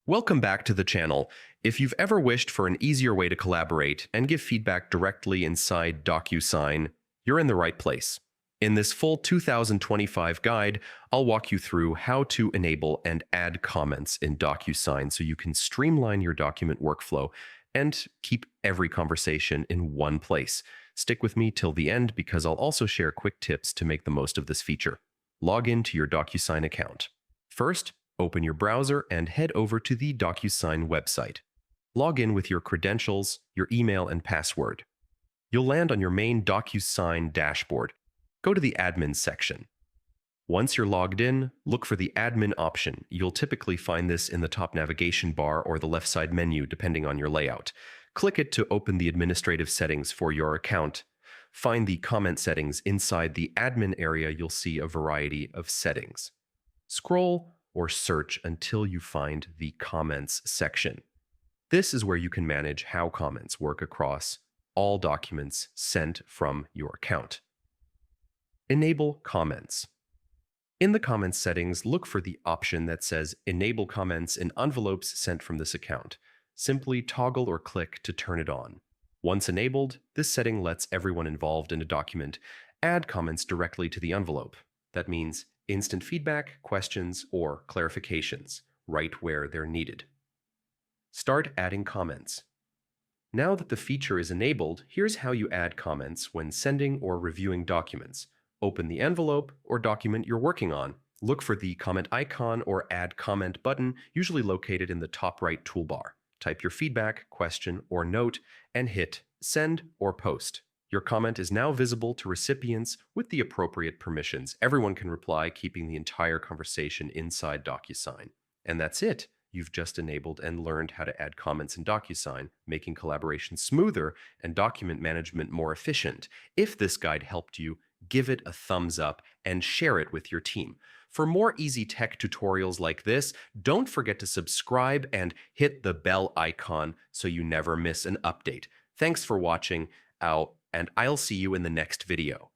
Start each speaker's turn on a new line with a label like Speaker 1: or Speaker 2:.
Speaker 1: Welcome back to the channel. If you've ever wished for an easier way to collaborate and give feedback directly inside Docusign, you're in the right place. In this full 2025 guide, I'll walk you through how to enable and add comments in Docusign so you can streamline your document workflow and keep every conversation in one place. Stick with me till the end because I'll also share quick tips to make the most of this feature. Log into your Docusign account. First, open your browser and head over to the Docusign website. Log in with your credentials, your email, and password. You'll land on your main Docusign dashboard. Go to the Admin section. Once you're logged in, look for the Admin option. You'll typically find this in the top navigation bar or the left side menu, depending on your layout. Click it to open the administrative settings for your account. Find the comment settings inside the Admin area. You'll see a variety of settings. Scroll or search until you find the Comments section. This is where you can manage how comments work across all documents sent from your account. Enable comments. In the Comments settings, look for the option that says Enable comments in envelopes sent from this account. Simply toggle or click to turn it on. Once enabled, this setting lets everyone involved in a document add comments directly to the envelope. That means instant feedback, questions, or clarifications, right where they're needed. Start adding comments. Now that the feature is enabled, here's how you add comments when sending or reviewing documents. Open the envelope or document you're working on. Look for the comment icon or add comment button, usually located in the top right toolbar. Type your feedback, question, or note, and hit send or post. Your comment is now visible to recipients with the appropriate permissions. Everyone can reply, keeping the entire conversation inside Docusign. And that's it. You've just enabled and learned how to add comments in Docusign, making collaboration smoother and document management more efficient. If this guide helped you, give it a thumbs up and share it with your team. For more easy tech tutorials like this, don't forget to subscribe and hit the bell icon so you never miss an update. Thanks for watching. And I'll see you in the next video.